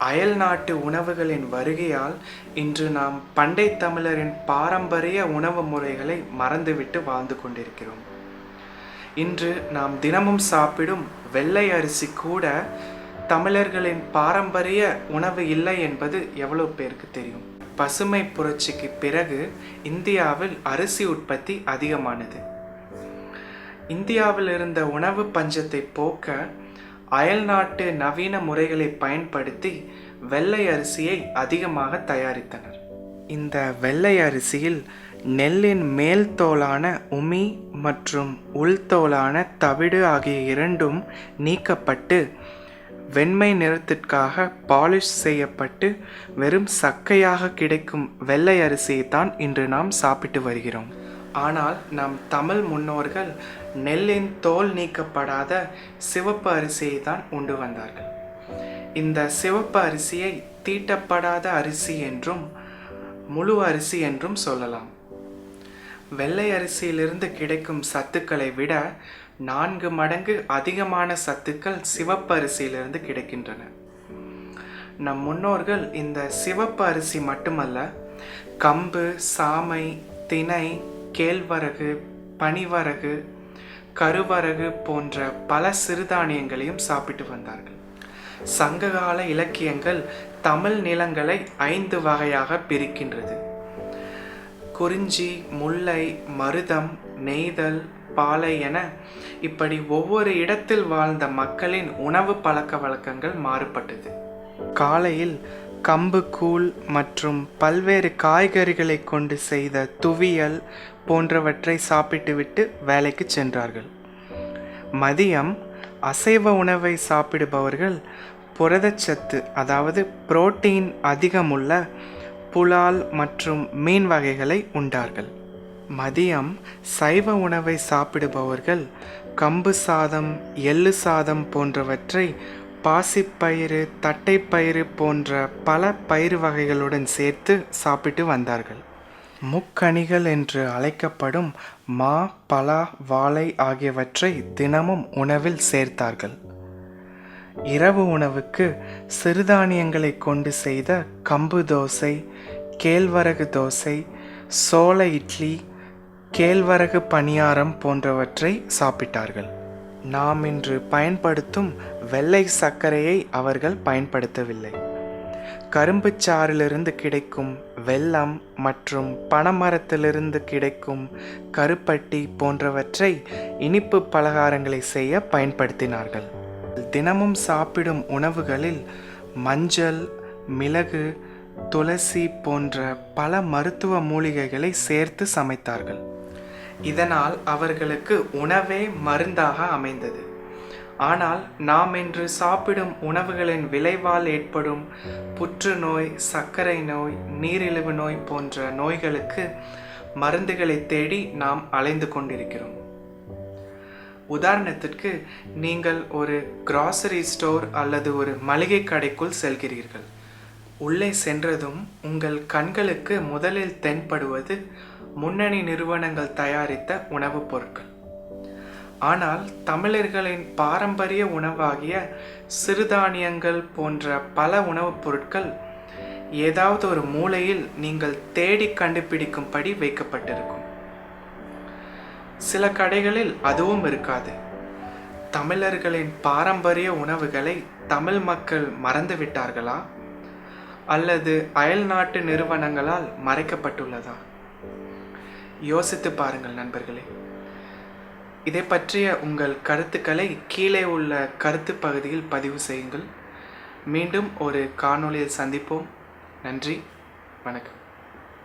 அயல் நாட்டு உணவுகளின் வருகையால் இன்று நாம் பண்டை தமிழரின் பாரம்பரிய உணவு முறைகளை மறந்துவிட்டு வாழ்ந்து கொண்டிருக்கிறோம். இன்று நாம் தினமும் சாப்பிடும் வெள்ளை அரிசி கூட தமிழர்களின் பாரம்பரிய உணவு இல்லை என்பது எவ்வளோ பேருக்கு தெரியும்? பசுமை புரட்சிக்கு பிறகு இந்தியாவில் அரிசி உற்பத்தி அதிகமானது. இந்தியாவில் இருந்த உணவு பஞ்சத்தை போக்க அயல் நாட்டு நவீன முறைகளை பயன்படுத்தி வெள்ளை அரிசியை அதிகமாக தயாரித்தனர். இந்த வெள்ளை அரிசியில் நெல்லின் மேல் தோலான உமி மற்றும் உள்தோலான தவிடு ஆகிய இரண்டும் நீக்கப்பட்டு வெண்மை நிறத்திற்காக பாலிஷ் செய்யப்பட்டு வெறும் சக்கையாக கிடைக்கும் வெள்ளை அரிசியை தான் இன்று நாம் சாப்பிட்டு வருகிறோம். ஆனால் நம் தமிழ் முன்னோர்கள் நெல்லின் தோல் நீக்கப்படாத சிவப்பு அரிசியை தான் உண்டு வந்தார்கள். இந்த சிவப்பு அரிசியை தீட்டப்படாத அரிசி என்றும் முழு அரிசி என்றும் சொல்லலாம். வெள்ளை அரிசியிலிருந்து கிடைக்கும் சத்துக்களை விட 4 மடங்கு அதிகமான சத்துக்கள் சிவப்பு அரிசியிலிருந்து கிடைக்கின்றன. நம் முன்னோர்கள் இந்த சிவப்பு அரிசி மட்டுமல்ல, கம்பு, சாமை, திணை, கேழ்வரகு, பனிவரகு, கருவரகு போன்ற பல சிறுதானியங்களையும் சாப்பிட்டு வந்தார்கள். சங்ககால இலக்கியங்கள் தமிழ் நிலங்களை 5 வகையாக பிரிக்கின்றது. குறிஞ்சி, முல்லை, மருதம், நெய்தல், பாலை என இப்படி ஒவ்வொரு இடத்தில் வாழ்ந்த மக்களின் உணவு பழக்க வழக்கங்கள் மாறுபட்டது. காலையில் கம்பு கூழ் மற்றும் பல்வேறு காய்கறிகளை கொண்டு செய்த துவியல் போன்றவற்றை சாப்பிட்டுவிட்டு வேலைக்கு சென்றார்கள். மதியம் அசைவ உணவை சாப்பிடுபவர்கள் புரதச்சத்து அதாவது புரோட்டீன் அதிகமுள்ள புலால் மற்றும் மீன் வகைகளை உண்டார்கள். மதியம் சைவ உணவை சாப்பிடுபவர்கள் கம்பு சாதம், எள்ளு சாதம் போன்றவற்றை பாசிப்பயிறு, தட்டைப்பயிறு போன்ற பல பயிறு வகைகளுடன் சேர்த்து சாப்பிட்டு வந்தார்கள். முக்கணிகள் என்று அழைக்கப்படும் மா, பலா, வாழை ஆகியவற்றை தினமும் உணவில் சேர்த்தார்கள். இரவு உணவுக்கு சிறுதானியங்களை கொண்டு செய்த கம்பு தோசை, கேழ்வரகு தோசை, சோள இட்லி, கேழ்வரகு பணியாரம் போன்றவற்றை சாப்பிட்டார்கள். நாம் இன்று பயன்படுத்தும் வெள்ளை சர்க்கரையை அவர்கள் பயன்படுத்தவில்லை. கரும்பு சாறிலிருந்து கிடைக்கும் வெல்லம் மற்றும் பனைமரத்திலிருந்து கிடைக்கும் கருப்பட்டி போன்றவற்றை இனிப்பு பலகாரங்களை செய்ய பயன்படுத்தினார்கள். தினமும் சாப்பிடும் உணவுகளில் மஞ்சள், மிளகு, துளசி போன்ற பல மருத்துவ மூலிகைகளை சேர்த்து சமைத்தார்கள். இதனால் அவர்களுக்கு உணவே மருந்தாக அமைந்தது. ஆனால் நாம் இன்று சாப்பிடும் உணவுகளின் விளைவால் ஏற்படும் புற்றுநோய், சர்க்கரை நோய், நீரிழிவு நோய் போன்ற நோய்களுக்கு மருந்துகளை தேடி நாம் அலைந்து கொண்டிருக்கிறோம். உதாரணத்திற்கு, நீங்கள் ஒரு கிராசரி ஸ்டோர் அல்லது ஒரு மளிகை கடைக்குள் செல்கிறீர்கள். உள்ளே சென்றதும் உங்கள் கண்களுக்கு முதலில் தென்படுவது முன்னணி நிறுவனங்கள் தயாரித்த உணவுப் பொருட்கள். ஆனால் தமிழர்களின் பாரம்பரிய உணவாகிய சிறுதானியங்கள் போன்ற பல உணவுப் பொருட்கள் ஏதாவது ஒரு மூலையில் நீங்கள் தேடி கண்டுபிடிக்கும்படி வைக்கப்பட்டிருக்கும். சில கடைகளில் அதுவும் இருக்காது. தமிழர்களின் பாரம்பரிய உணவுகளை தமிழ் மக்கள் மறந்து விட்டார்களா அல்லது அயல் நாட்டு நிறுவனங்களால் மறைக்கப்பட்டுள்ளதா? யோசித்து பாருங்கள் நண்பர்களே. இதை பற்றிய உங்கள் கருத்துக்களை கீழே உள்ள கருத்து பகுதியில் பதிவு செய்யுங்கள். மீண்டும் ஒரு காணொளியில் சந்திப்போம். நன்றி, வணக்கம்.